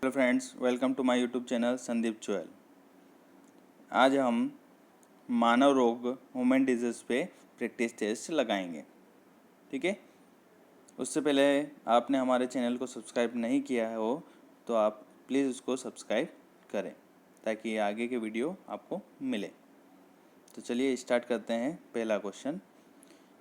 Hello friends, welcome to my YouTube channel Sandeep Chuel. आज हम मानव रोग ह्यूमन डिजीज़ पे प्रैक्टिस टेस्ट लगाएंगे। ठीक है। उससे पहले आपने हमारे चैनल को सब्सक्राइब नहीं किया हो तो आप प्लीज़ उसको सब्सक्राइब करें ताकि आगे के वीडियो आपको मिले। तो चलिए स्टार्ट करते हैं। पहला क्वेश्चन,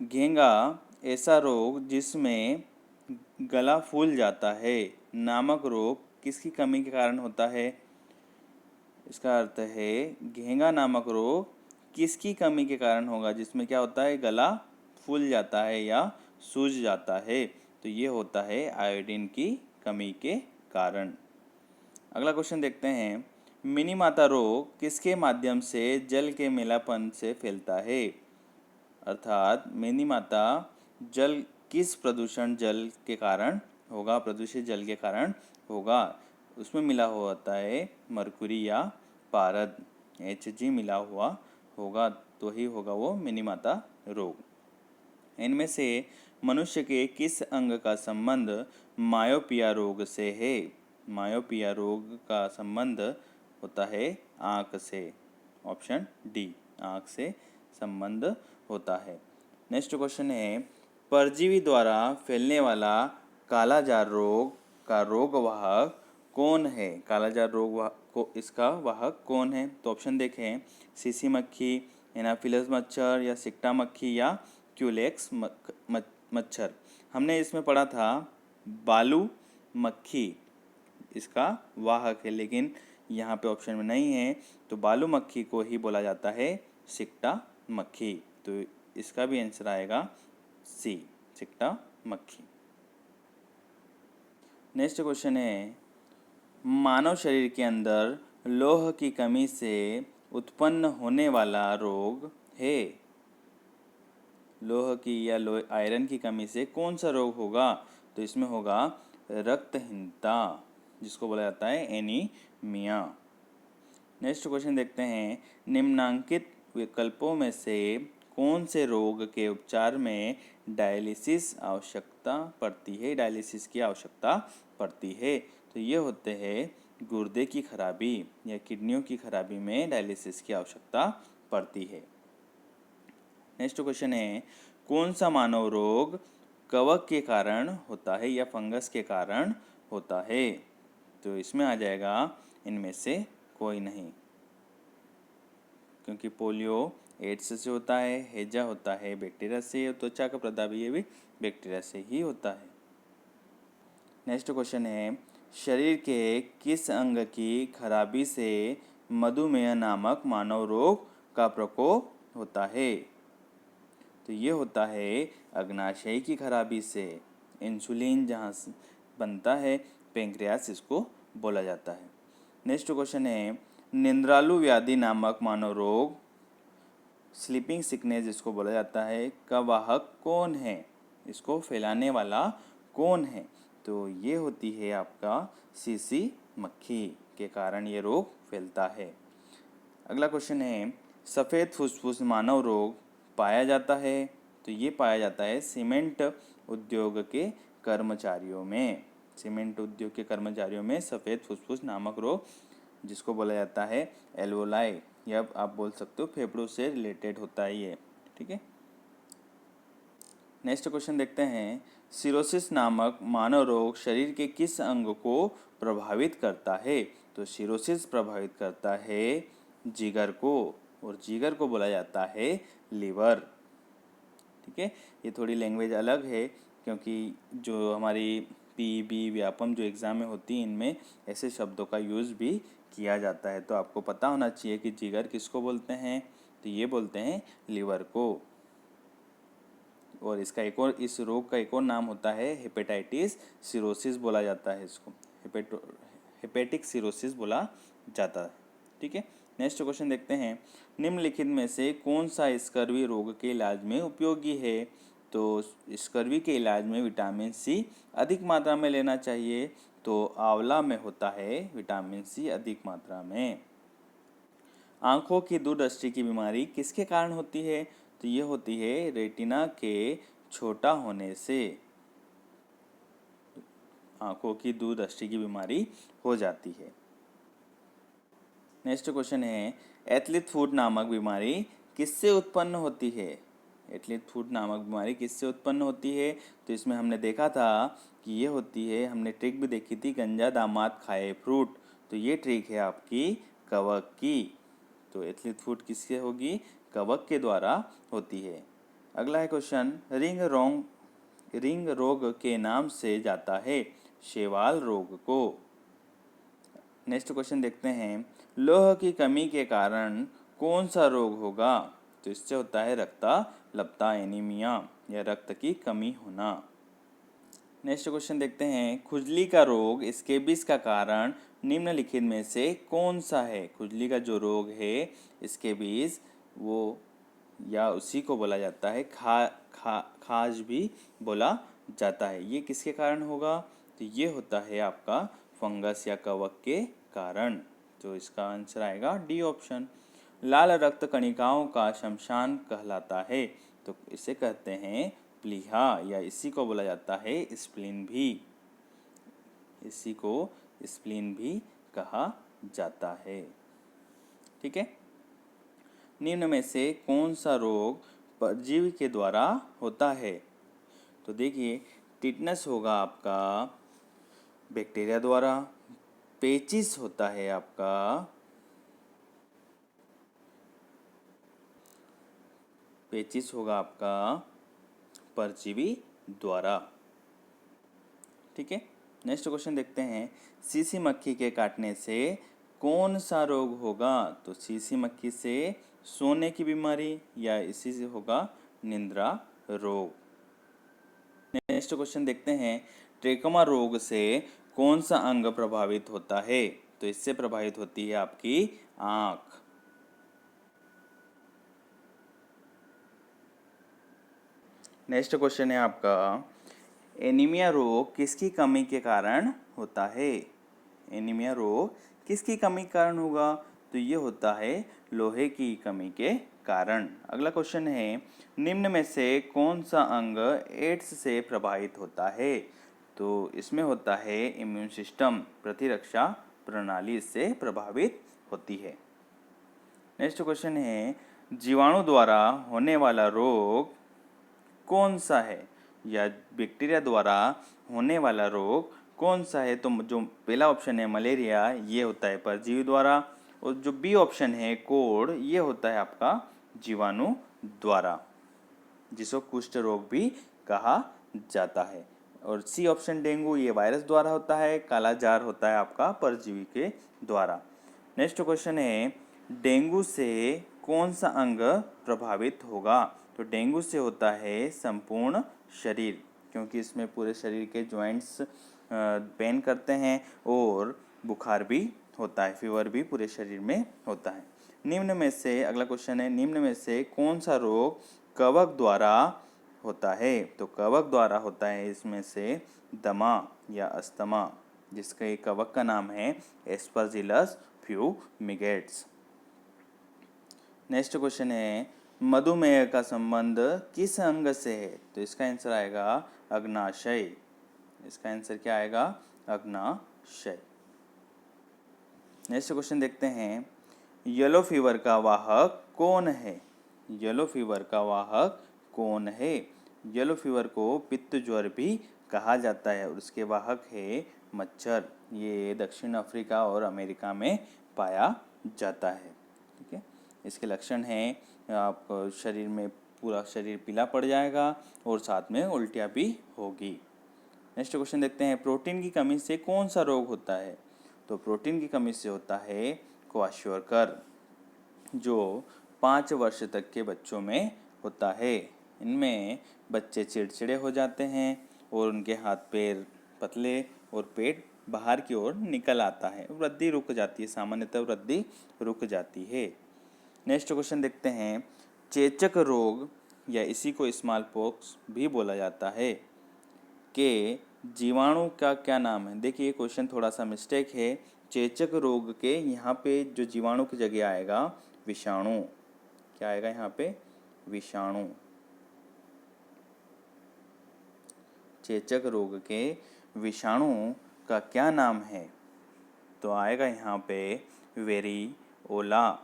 घेंगा ऐसा रोग जिसमें गला फूल जाता है नामक रोग किसकी कमी के कारण होता है? इसका अर्थ है घेंगा नामक रोग किसकी कमी के कारण होगा, जिसमें क्या होता है, गला फूल जाता है या सूज जाता है। तो ये होता है आयोडीन की कमी के कारण। अगला क्वेश्चन देखते हैं, मिनी माता रोग किसके माध्यम से जल के मेलापन से फैलता है? अर्थात मिनी माता जल किस प्रदूषण जल के कारण होगा, प्रदूषित जल के कारण होगा। उसमें मिला हुआ होता है मरकुरी या पारद, Hg मिला हुआ होगा तो ही होगा वो मिनी माता रोग। इनमें से मनुष्य के किस अंग का संबंध मायोपिया रोग से है? मायोपिया रोग का संबंध होता है आँख से। ऑप्शन डी, आँख से संबंध होता है। नेक्स्ट क्वेश्चन है, परजीवी द्वारा फैलने वाला कालाजार रोग का रोगवाहक कौन है? कालाजार रोग को इसका वाहक कौन है? तो ऑप्शन देखें, सीसी मक्खी, एनाफिलस मच्छर या सिक्टा मक्खी या क्यूलेक्स मच्छर। हमने इसमें पढ़ा था बालू मक्खी इसका वाहक है, लेकिन यहाँ पे ऑप्शन में नहीं है, तो बालू मक्खी को ही बोला जाता है सिक्टा मक्खी। तो इसका भी आंसर आएगा सी, सिक्टा मक्खी। नेक्स्ट क्वेश्चन है, मानव शरीर के अंदर लौह की कमी से उत्पन्न होने वाला रोग है। लौह की या आयरन की कमी से कौन सा रोग होगा? तो इसमें होगा रक्तहीनता, जिसको बोला जाता है एनीमिया। नेक्स्ट क्वेश्चन देखते हैं, निम्नांकित विकल्पों में से कौन से रोग के उपचार में डायलिसिस आवश्यकता पड़ती है, डायलिसिस की आवश्यकता पड़ती है? तो ये होते हैं गुर्दे की खराबी या किडनियों की खराबी में डायलिसिस की आवश्यकता पड़ती है। नेक्स्ट क्वेश्चन है, कौन सा मानव रोग कवक के कारण होता है या फंगस के कारण होता है? तो इसमें आ जाएगा इनमें से कोई नहीं, क्योंकि पोलियो एड्स से होता है, हैजा होता है बैक्टीरिया से, त्वचा का प्रदाह भी ये भी बैक्टीरिया से ही होता है। नेक्स्ट क्वेश्चन है, शरीर के किस अंग की खराबी से मधुमेह नामक मानव रोग का प्रकोप होता है? तो ये होता है अग्नाशय की खराबी से। इंसुलिन जहाँ बनता है, पेंक्रियास इसको बोला जाता है। नेक्स्ट क्वेश्चन है, निंद्रालु व्याधि नामक मानव रोग, स्लीपिंग सिकनेस जिसको बोला जाता है, का वाहक कौन है? इसको फैलाने वाला कौन है? तो ये होती है आपका सीसी मक्खी के कारण ये रोग फैलता है। अगला क्वेश्चन है, सफ़ेद फुसफुस मानव रोग पाया जाता है? तो ये पाया जाता है सीमेंट उद्योग के कर्मचारियों में। सीमेंट उद्योग के कर्मचारियों में सफ़ेद फुसफुस नामक रोग, जिसको बोला जाता है एल्वोलाई, या आप बोल सकते हो फेफड़ों से रिलेटेड होता है ये। ठीक है। नेक्स्ट क्वेश्चन देखते हैं, सिरोसिस नामक मानव रोग शरीर के किस अंग को प्रभावित करता है? तो सिरोसिस प्रभावित करता है जिगर को, और जिगर को बोला जाता है लीवर। ठीक है। ये थोड़ी लैंग्वेज अलग है, क्योंकि जो हमारी पीईबी व्यापम जो एग्ज़ाम में होती है, इनमें ऐसे शब्दों का यूज़ भी किया जाता है। तो आपको पता होना चाहिए कि जिगर किसको बोलते हैं, तो ये बोलते हैं लीवर को। और इसका एक और, इस रोग का एक और नाम होता है हेपेटाइटिस सिरोसिस बोला जाता है इसको, हेपेटिक सिरोसिस बोला जाता है। ठीक है। नेक्स्ट क्वेश्चन देखते हैं, निम्नलिखित में से कौन सा स्कर्वी रोग के इलाज में उपयोगी है? तो स्कर्वी के इलाज में विटामिन सी अधिक मात्रा में लेना चाहिए। तो आंवला में होता है विटामिन सी अधिक मात्रा में। आँखों की दूरदृष्टि की बीमारी किसके कारण होती है? तो ये होती है रेटिना के छोटा होने से। आंखों की दूरदृष्टि की बीमारी हो जाती है। नेक्स्ट क्वेश्चन है, एथलीट फुट नामक बीमारी किससे उत्पन्न होती है? एथलीट फुट नामक बीमारी किससे उत्पन्न होती है? तो इसमें हमने देखा था कि ये होती है, हमने ट्रिक भी देखी थी, गंजा दामाद खाए फ्रूट। तो ये ट्रिक है आपकी कवक की। तो एथलीट फुट किससे होगी? कवक के द्वारा होती है। अगला है क्वेश्चन, रिंग रोग के नाम से जाता है शैवाल रोग को। नेक्स्ट क्वेश्चन देखते हैं, लोह की कमी के कारण कौन सा रोग होगा? तो इससे होता है रक्ताल्पता, एनीमिया या रक्त की कमी होना। नेक्स्ट क्वेश्चन देखते हैं, खुजली का रोग स्केबिस का कारण निम्नलिखित में से कौन सा है? खुजली का जो रोग है स्केबिस, वो या उसी को बोला जाता है खाज भी बोला जाता है। ये किसके कारण होगा? तो ये होता है आपका फंगस या कवक के कारण। तो इसका आंसर आएगा डी ऑप्शन। लाल रक्त कणिकाओं का शमशान कहलाता है। तो इसे कहते हैं प्लीहा, या इसी को बोला जाता है स्प्लीन भी। इसी को स्प्लीन भी कहा जाता है। ठीक है। निम्न में से कौन सा रोग परजीवी के द्वारा होता है? तो देखिए, टिटनस होगा आपका बैक्टीरिया द्वारा, पेचिस होता है आपका परजीवी द्वारा। ठीक है। नेक्स्ट क्वेश्चन देखते हैं, सीसी मक्खी के काटने से कौन सा रोग होगा? तो सीसी मक्खी से सोने की बीमारी, या इसी से होगा निद्रा रोग। नेक्स्ट क्वेश्चन देखते हैं, ट्रेकोमा रोग से कौन सा अंग प्रभावित होता है? तो इससे प्रभावित होती है आपकी आंख। नेक्स्ट क्वेश्चन है आपका, एनीमिया रोग किसकी कमी के कारण होता है? एनीमिया रोग किसकी कमी के कारण होगा? तो ये होता है लोहे की कमी के कारण। अगला क्वेश्चन है, निम्न में से कौन सा अंग एड्स से प्रभावित होता है? तो इसमें होता है इम्यून सिस्टम, प्रतिरक्षा प्रणाली इससे प्रभावित होती है। नेक्स्ट क्वेश्चन है, जीवाणु द्वारा होने वाला रोग कौन सा है? या बैक्टीरिया द्वारा होने वाला रोग कौन सा है? तो जो पहला ऑप्शन है मलेरिया, ये होता है परजीवी द्वारा, और जो बी ऑप्शन है कोढ़, ये होता है आपका जीवाणु द्वारा, जिसको कुष्ठ रोग भी कहा जाता है। और सी ऑप्शन डेंगू, ये वायरस द्वारा होता है। काला जार होता है आपका परजीवी के द्वारा। नेक्स्ट क्वेश्चन है, डेंगू से कौन सा अंग प्रभावित होगा? तो डेंगू से होता है संपूर्ण शरीर, क्योंकि इसमें पूरे शरीर के जॉइंट्स पेन करते हैं और बुखार भी होता है, फीवर भी पूरे शरीर में होता है। निम्न में से, अगला क्वेश्चन है, निम्न में से कौन सा रोग कवक द्वारा होता है? तो कवक द्वारा होता है इसमें से दमा या अस्थमा, जिसका एक कवक का नाम है एस्परजिलस फ्यूमिगेट्स। नेक्स्ट क्वेश्चन है, मधुमेह का संबंध किस अंग से है? तो इसका आंसर आएगा अग्नाशय। इसका आंसर क्या आएगा? अग्नाशय। नेक्स्ट क्वेश्चन देखते हैं, येलो फीवर का वाहक कौन है? येलो फीवर का वाहक कौन है? येलो फीवर को पित्त ज्वर भी कहा जाता है और उसके वाहक है मच्छर। ये दक्षिण अफ्रीका और अमेरिका में पाया जाता है। ठीक है। इसके लक्षण हैं, आपको शरीर में पूरा शरीर पीला पड़ जाएगा और साथ में उल्टियाँ भी होगी। नेक्स्ट क्वेश्चन देखते हैं, प्रोटीन की कमी से कौन सा रोग होता है? तो प्रोटीन की कमी से होता है क्वाशोरकर, जो 5 वर्ष तक के बच्चों में होता है। इनमें बच्चे चिड़चिड़े हो जाते हैं और उनके हाथ पैर पतले और पेट बाहर की ओर निकल आता है, वृद्धि रुक जाती है, सामान्यतः वृद्धि रुक जाती है। नेक्स्ट क्वेश्चन देखते हैं, चेचक रोग या इसी को स्मॉल पॉक्स भी बोला जाता है के जीवाणु का क्या नाम है? देखिए क्वेश्चन थोड़ा सा मिस्टेक है। चेचक रोग के यहाँ पे जो जीवाणु की जगह आएगा विषाणु। क्या आएगा यहाँ पे? विषाणु। चेचक रोग के विषाणु का क्या नाम है? तो आएगा यहाँ पे वेरिओला,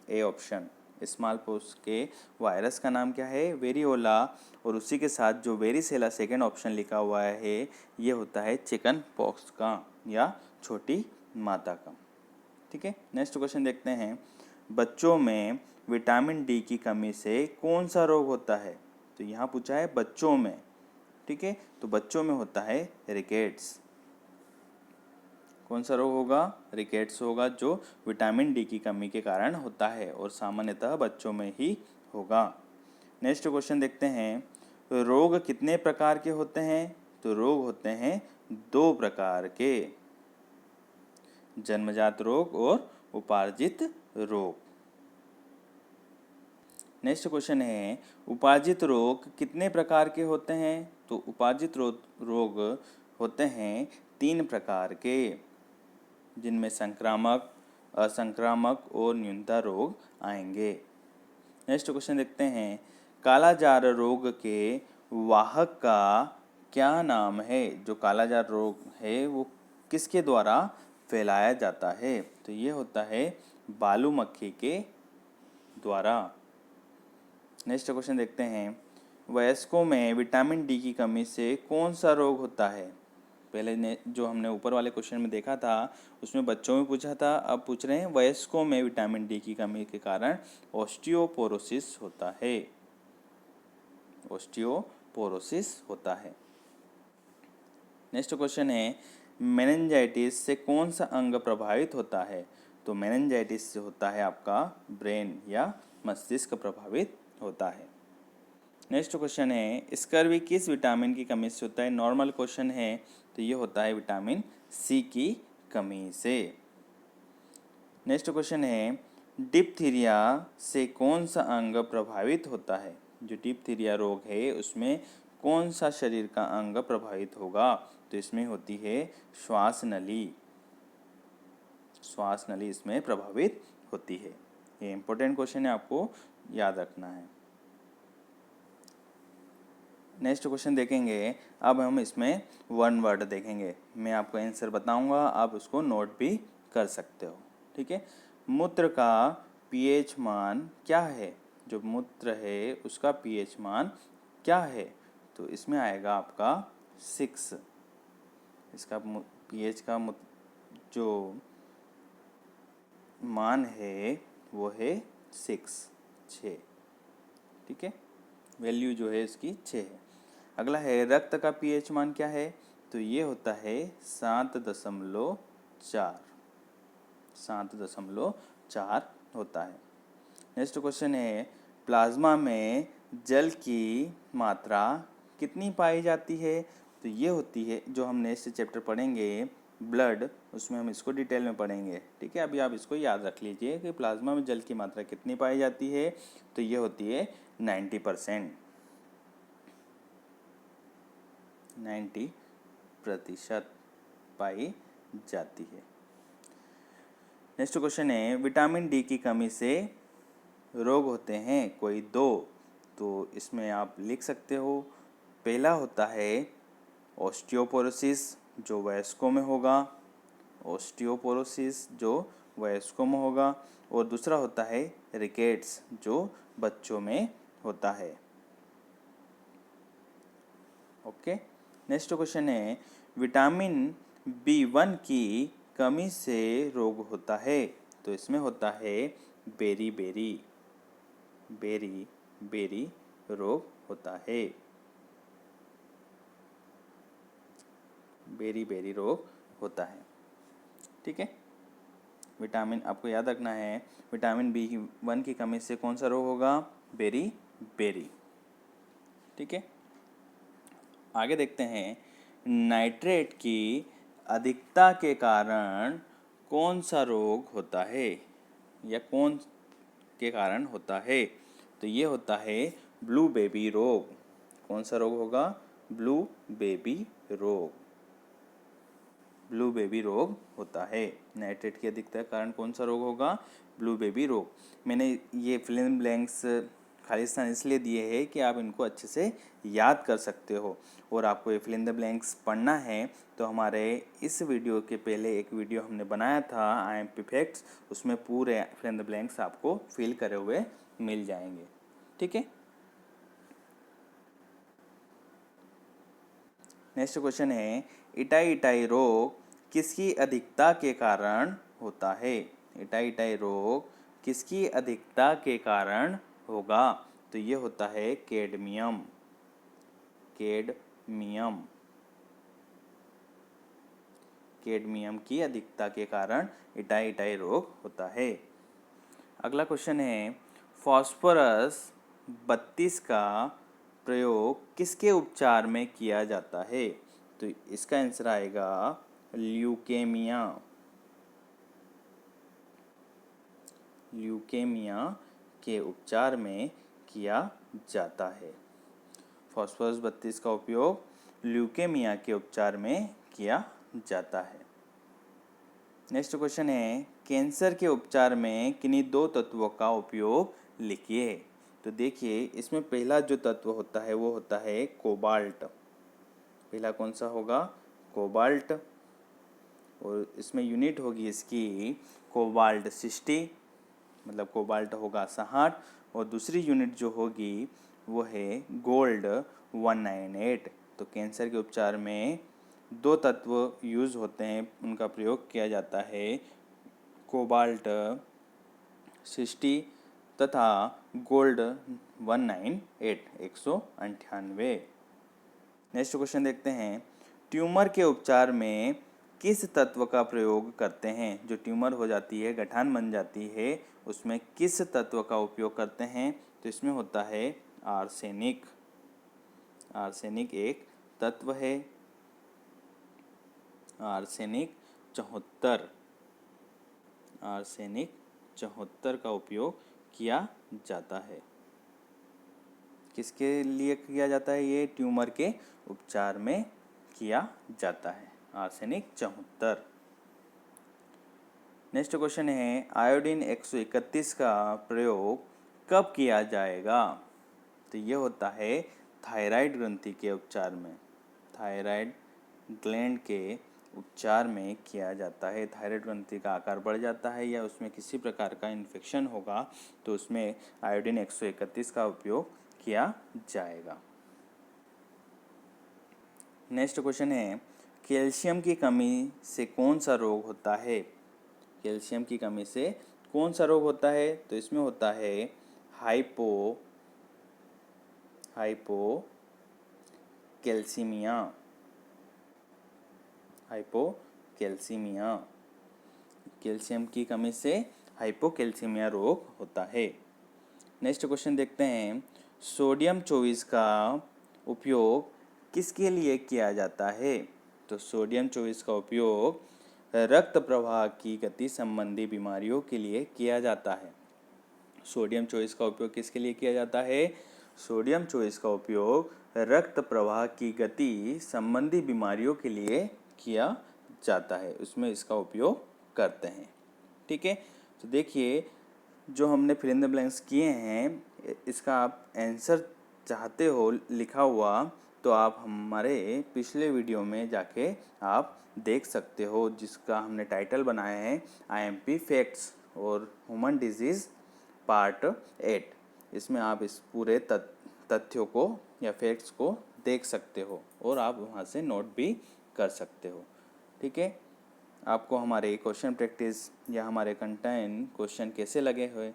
ए ऑप्शन। स्मॉल पॉक्स के वायरस का नाम क्या है? वेरिओला। और उसी के साथ जो वेरिसेला सेकेंड ऑप्शन लिखा हुआ है ये होता है चिकन पॉक्स का या छोटी माता का। ठीक है, नेक्स्ट क्वेश्चन देखते हैं। बच्चों में विटामिन डी की कमी से कौन सा रोग होता है? तो यहाँ पूछा है बच्चों में। ठीक है, तो बच्चों में होता है रिकेट्स। कौन सा रोग होगा? रिकेट्स होगा, जो विटामिन डी की कमी के कारण होता है और सामान्यतः बच्चों में ही होगा। नेक्स्ट क्वेश्चन देखते हैं। रोग कितने प्रकार के होते हैं? तो रोग होते हैं 2 प्रकार के, जन्मजात रोग और उपार्जित रोग। नेक्स्ट क्वेश्चन है, उपार्जित रोग कितने प्रकार के होते हैं? तो उपार्जित रोग होते हैं 3 प्रकार के, जिनमें संक्रामक, असंक्रामक और न्यूनता रोग आएंगे। नेक्स्ट क्वेश्चन देखते हैं। कालाजार रोग के वाहक का क्या नाम है? जो कालाजार रोग है वो किसके द्वारा फैलाया जाता है? तो ये होता है बालू मक्खी के द्वारा। नेक्स्ट क्वेश्चन देखते हैं। वयस्कों में विटामिन डी की कमी से कौन सा रोग होता है? पहले ने जो हमने ऊपर वाले क्वेश्चन में देखा था उसमें बच्चों में पूछा था, अब पूछ रहे हैं वयस्कों में विटामिन डी की कमी के कारण ऑस्टियोपोरोसिस होता है। ऑस्टियोपोरोसिस होता है। नेक्स्ट क्वेश्चन है, मेनिंजाइटिस से कौन सा अंग प्रभावित होता है? तो मेनिंजाइटिस से होता है आपका ब्रेन या मस्तिष्क प्रभावित होता है। नेक्स्ट क्वेश्चन है, स्कर्वी किस विटामिन की कमी से होता है? नॉर्मल क्वेश्चन है, तो ये होता है विटामिन सी की कमी से। नेक्स्ट क्वेश्चन है, डिप्थीरिया से कौन सा अंग प्रभावित होता है? जो डिप्थीरिया रोग है उसमें कौन सा शरीर का अंग प्रभावित होगा? तो इसमें होती है श्वास नली। श्वास नली इसमें प्रभावित होती है। ये इंपॉर्टेंट क्वेश्चन है, आपको याद रखना है। नेक्स्ट क्वेश्चन देखेंगे। अब हम इसमें 1 वर्ड देखेंगे, मैं आपको आंसर बताऊंगा, आप उसको नोट भी कर सकते हो। ठीक है, मूत्र का पीएच मान क्या है? जो मूत्र है उसका पीएच मान क्या है? तो इसमें आएगा आपका 6। इसका पीएच का जो मान है वो है 6। ठीक है, वैल्यू जो है इसकी 6 है। अगला है रक्त का पीएच मान क्या है? तो ये होता है 7.4। 7.4 होता है। नेक्स्ट क्वेश्चन है, प्लाज्मा में जल की मात्रा कितनी पाई जाती है? तो ये होती है, जो हम नेक्स्ट चैप्टर पढ़ेंगे ब्लड, उसमें हम इसको डिटेल में पढ़ेंगे। ठीक है, अभी आप इसको याद रख लीजिए कि प्लाज्मा में जल की मात्रा कितनी पाई जाती है। तो ये होती है 90%। 90% पाई जाती है। नेक्स्ट क्वेश्चन है, विटामिन डी की कमी से रोग होते हैं कोई 2, तो इसमें आप लिख सकते हो। पहला होता है ऑस्टियोपोरोसिस, जो वयस्कों में होगा। ऑस्टियोपोरोसिस जो वयस्कों में होगा। और दूसरा होता है रिकेट्स, जो बच्चों में होता है। ओके, नेक्स्ट क्वेश्चन है, विटामिन B1 की कमी से रोग होता है? तो इसमें होता है बेरी रोग होता है। बेरी रोग होता है। ठीक है, विटामिन आपको याद रखना है, विटामिन B1 की कमी से कौन सा रोग होगा? बेरी। ठीक है, आगे देखते हैं। नाइट्रेट की अधिकता के कारण कौन सा रोग होता है या कौन के कारण होता है? तो ये होता है ब्लू बेबी रोग। कौन सा रोग होगा? ब्लू बेबी रोग। ब्लू बेबी रोग होता है। नाइट्रेट की अधिकता के कारण कौन सा रोग होगा? ब्लू बेबी रोग। मैंने ये फिल इन ब्लैंक्स खाली स्थान इसलिए दिए हैं कि आप इनको अच्छे से याद कर सकते हो। और आपको ये फिल इन द ब्लैंक्स पढ़ना है तो हमारे इस वीडियो के पहले एक वीडियो हमने बनाया था IMP फैक्ट्स, उसमें पूरे फिल इन द ब्लैंक्स आपको फिल करे हुए मिल जाएंगे। ठीक है, नेक्स्ट क्वेश्चन है इटाई इटाई रोग किसकी अधिकता के कारण होता है? इटाई इटाई रोग किसकी अधिकता के कारण होगा? तो ये होता है कैडमियम। कैडमियम कैडमियम की अधिकता के कारण इटाई इटाई रोग होता है। अगला क्वेश्चन है फास्फोरस 32 का प्रयोग किसके उपचार में किया जाता है? तो इसका आंसर आएगा ल्यूकेमिया। ल्यूकेमिया के उपचार में किया जाता है। फास्फोरस 32 का उपयोग ल्यूकेमिया के उपचार में किया जाता है। नेक्स्ट क्वेश्चन है कैंसर के उपचार में किन्हीं दो तत्वों का उपयोग लिखिए। तो देखिए इसमें पहला जो तत्व होता है वो होता है कोबाल्ट। पहला कौन सा होगा? कोबाल्ट। और इसमें यूनिट होगी इसकी कोबाल्ट 60, मतलब कोबाल्ट होगा 60। और दूसरी यूनिट जो होगी वो है गोल्ड 198। तो कैंसर के उपचार में दो तत्व यूज होते हैं, उनका प्रयोग किया जाता है कोबाल्ट 60 तथा गोल्ड 198। नेक्स्ट क्वेश्चन देखते हैं ट्यूमर के उपचार में किस तत्व का प्रयोग करते हैं? जो ट्यूमर हो जाती है, गठान बन जाती है, उसमें किस तत्व का उपयोग करते हैं? तो इसमें होता है आर्सेनिक। आर्सेनिक एक तत्व है। आर्सेनिक 74। आर्सेनिक 74 का उपयोग किया जाता है। किसके लिए किया जाता है? ये ट्यूमर के उपचार में किया जाता है, आर्सेनिक 74। नेक्स्ट क्वेश्चन है आयोडीन 131 का प्रयोग कब किया जाएगा? तो ये होता है थायराइड ग्रंथि के उपचार में। थायराइड ग्लैंड के उपचार में किया जाता है। थायराइड ग्रंथि का आकार बढ़ जाता है या उसमें किसी प्रकार का इन्फेक्शन होगा तो उसमें आयोडीन 131 का उपयोग किया जाएगा। नेक्स्ट क्वेश्चन है कैल्शियम की कमी से कौन सा रोग होता है? कैल्शियम की कमी से कौन सा रोग होता है? तो इसमें होता है हाइपोकैल्सीमिया। हाइपोकैल्सीमिया, कैल्शियम की कमी से हाइपोकैल्सीमिया रोग होता है। नेक्स्ट क्वेश्चन देखते हैं सोडियम 24 का उपयोग किसके लिए किया जाता है? तो सोडियम 24 का उपयोग रक्त प्रवाह की गति संबंधी बीमारियों के लिए किया जाता है। सोडियम 24 का उपयोग किसके लिए किया जाता है? सोडियम 24 का उपयोग रक्त प्रवाह की गति संबंधी बीमारियों के लिए किया जाता है, उसमें इसका उपयोग करते हैं। ठीक है, तो देखिए जो हमने फिल इन द ब्लैंक्स किए हैं, इसका आप आंसर चाहते हो लिखा हुआ तो आप हमारे पिछले वीडियो में जाके आप देख सकते हो, जिसका हमने टाइटल बनाया है IMP फैक्ट्स और ह्यूमन डिजीज़ पार्ट 8। इसमें आप इस पूरे तथ्यों को या फैक्ट्स को देख सकते हो और आप वहाँ से नोट भी कर सकते हो। ठीक है, आपको हमारे क्वेश्चन प्रैक्टिस या हमारे कंटेंट क्वेश्चन कैसे लगे हुए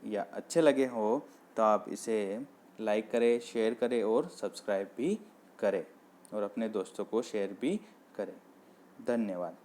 या अच्छे लगे हो तो आप इसे लाइक करें, शेयर करें और सब्सक्राइब भी करें और अपने दोस्तों को शेयर भी करें। धन्यवाद।